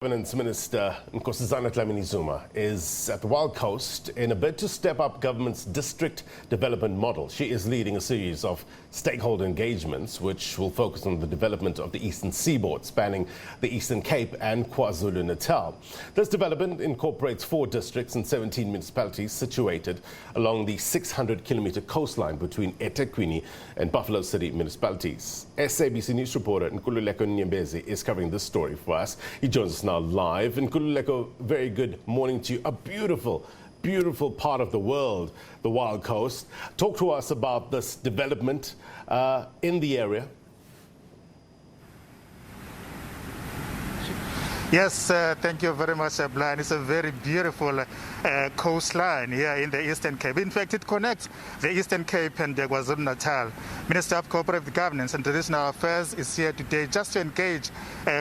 Finance Minister Nkosazana Dlamini-Zuma is at the Wild Coast in a bid to step up government's district development model. She is leading a series of stakeholder engagements which will focus on the development of the Eastern Seaboard, spanning the Eastern Cape and KwaZulu-Natal. This development incorporates 4 districts and 17 municipalities situated along the 600-kilometer coastline between eThekwini and Buffalo City municipalities. SABC News reporter Nkululeko Nyembezi is covering this story for us. He joins us now live. Nkululeko, very good morning to you. A beautiful part of the world, the Wild Coast. Talk to us about this development in the area. Yes, thank you very much, Brian. It's a very beautiful coastline here in the Eastern Cape. In fact, it connects the Eastern Cape and KwaZulu-Natal. Minister of Cooperative Governance and Traditional Affairs is here today just to engage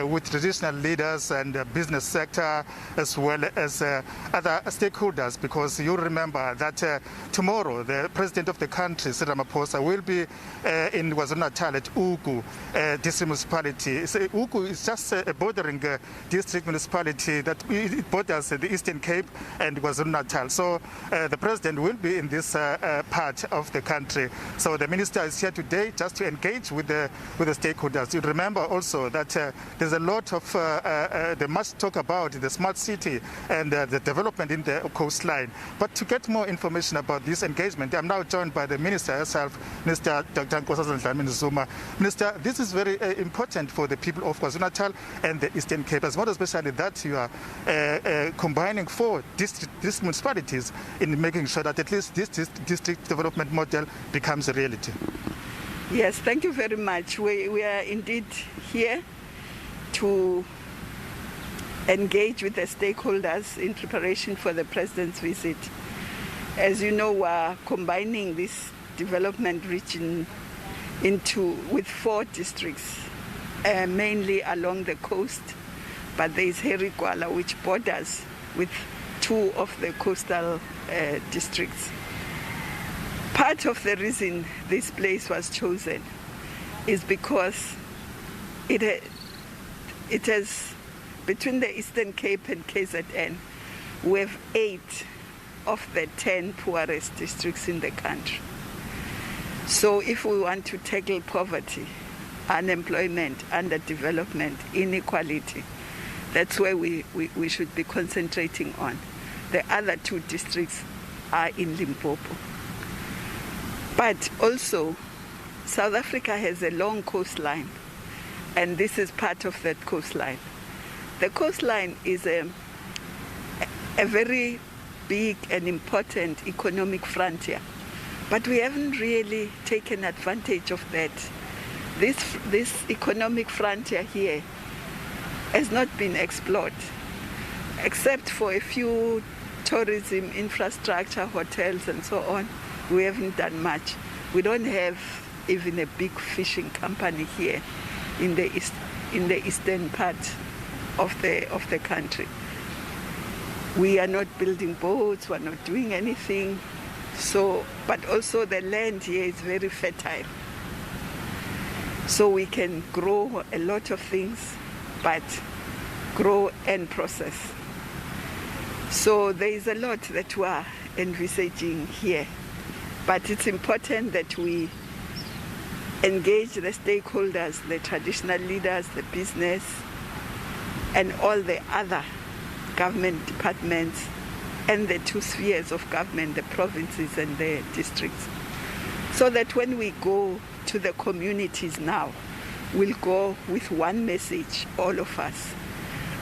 with traditional leaders and business sector as well as other stakeholders, because you remember that tomorrow the President of the country, Cyril Ramaphosa, will be in KwaZulu-Natal at Ugu district municipality. So, Ugu is just a bordering district municipality that it borders the Eastern Cape and KwaZulu-Natal. So the president will be in this part of the country. So the minister is here today just to engage with the stakeholders. You remember also that there's a lot of the much talk about the smart city and the development in the coastline. But to get more information about this engagement, I'm now joined by the minister herself, Minister Dr. Nkosazana Dlamini-Zuma. Minister, this is very important for the people of KwaZulu-Natal and the Eastern Cape, as well, especially that you are combining 4 district municipalities in making sure that at least this district development model becomes a reality. Yes, thank you very much. We are indeed here to engage with the stakeholders in preparation for the President's visit. As you know, we are combining this development region with 4 districts, mainly along the coast, but there is Herikwala, which borders with 2 of the coastal districts. Part of the reason this place was chosen is because it has, between the Eastern Cape and KZN, we have 8 of the 10 poorest districts in the country. So if we want to tackle poverty, unemployment, underdevelopment, inequality, that's where we should be concentrating on. The other 2 districts are in Limpopo. But also, South Africa has a long coastline, and this is part of that coastline. The coastline is a very big and important economic frontier, but we haven't really taken advantage of that. This economic frontier here has not been explored, except for a few tourism, infrastructure, hotels, and so on. We haven't done much. We don't have even a big fishing company here in the eastern part of the country. We are not building boats. We're not doing anything. So, but also the land here is very fertile, so we can grow a lot of things, but grow and process. So there is a lot that we are envisaging here, but it's important that we engage the stakeholders, the traditional leaders, the business, and all the other government departments and the 2 spheres of government, the provinces and the districts, so that when we go to the communities now, we'll go with one message, all of us.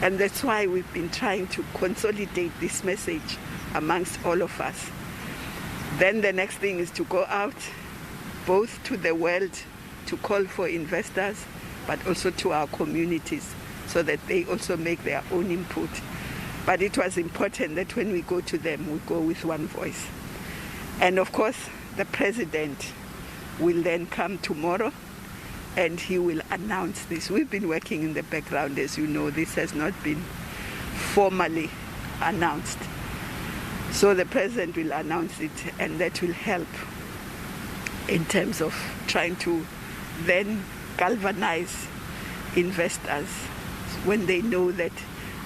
And that's why we've been trying to consolidate this message amongst all of us. Then the next thing is to go out, both to the world, to call for investors, but also to our communities, so that they also make their own input. But it was important that when we go to them, we go with one voice. And of course, the President will then come tomorrow, and he will announce this. We've been working in the background, as you know. This has not been formally announced. So the President will announce it, and that will help in terms of trying to then galvanize investors when they know that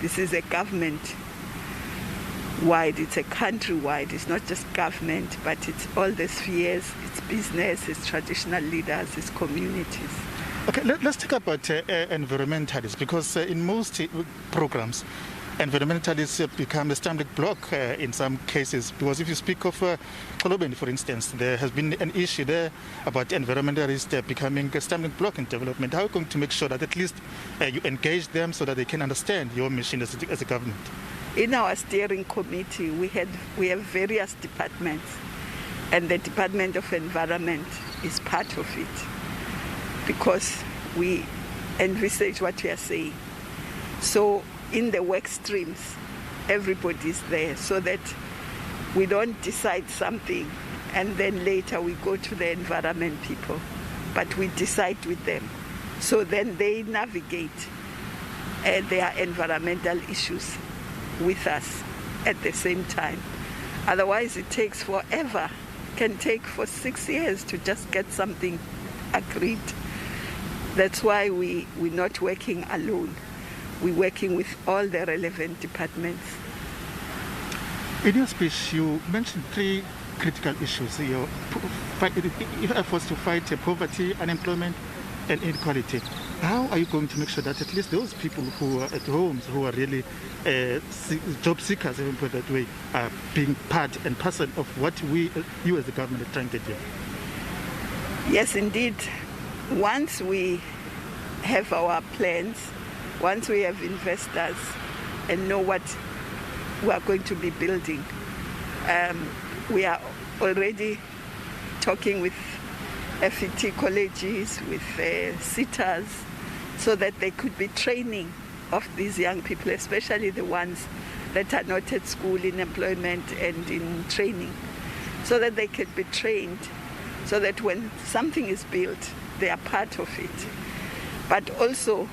This is a government-wide, it's a country-wide. It's not just government, but it's all the spheres, it's business, it's traditional leaders, it's communities. Okay, let's talk about environmentalists, because in most programs, environmentalists become a stumbling block in some cases. Because if you speak of Kolobeni, for instance, there has been an issue there about environmentalists becoming a stumbling block in development. How are you going to make sure that at least you engage them so that they can understand your mission as a government? In our steering committee, we have various departments, and the Department of Environment is part of it, because we envisage what we are saying. So in the work streams, everybody's there, so that we don't decide something and then later we go to the environment people, but we decide with them. So then they navigate their environmental issues with us at the same time. Otherwise it takes forever, can take for 6 years to just get something agreed. That's why we're not working alone. We're working with all the relevant departments. In your speech, you mentioned 3 critical issues: your efforts to fight poverty, unemployment, and inequality. How are you going to make sure that at least those people who are at homes, who are really job seekers, even put that way, are being part and parcel of what you as the government are trying to do? Yes, indeed. Once we have our plans, once we have investors and know what we are going to be building, we are already talking with FET colleges, with sitters, so that they could be training of these young people, especially the ones that are not at school, in employment and in training, so that they could be trained, so that when something is built, they are part of it. But also,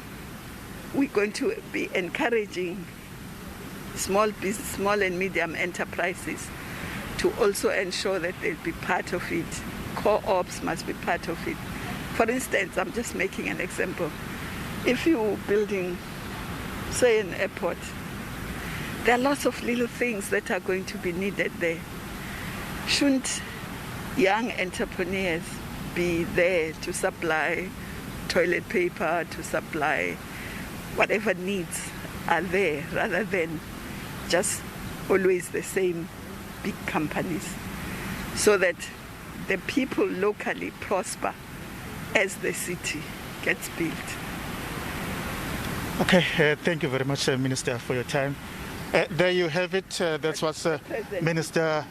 we're going to be encouraging small and medium enterprises to also ensure that they'll be part of it. Co-ops must be part of it. For instance, I'm just making an example. If you're building, say, an airport, there are lots of little things that are going to be needed there. Shouldn't young entrepreneurs be there to supply toilet paper, to supply whatever needs are there, rather than just always the same big companies, so that the people locally prosper as the city gets built. Okay, thank you very much, Minister, for your time. There you have it. That was Minister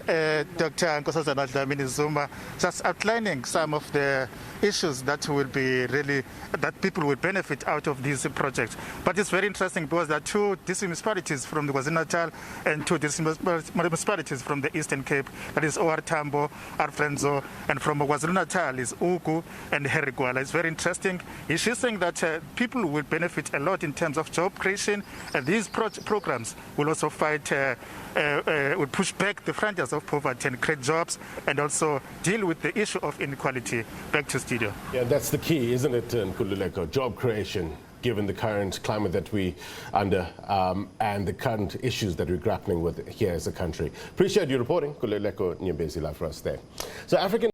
Dr. Nkosazana Dlamini-Zuma just outlining some of the issues that will be really, that people will benefit out of these projects. But it's very interesting because there are 2 district municipalities from the KwaZulu-Natal and 2 district municipalities from the Eastern Cape. That is OR Tambo, Arfrenzo, and from KwaZulu-Natal is Ugu and Herigwala. It's very interesting. She's saying that people will benefit a lot in terms of job creation, and these programs will also fight, will push back the frontiers of poverty and create jobs, and also deal with the issue of inequality. Back to studio. Yeah, that's the key, isn't it, Nkululeko? Job creation, given the current climate that we're under and the current issues that we're grappling with here as a country. Appreciate you reporting. Nkululeko Nyembezi live for us there. So African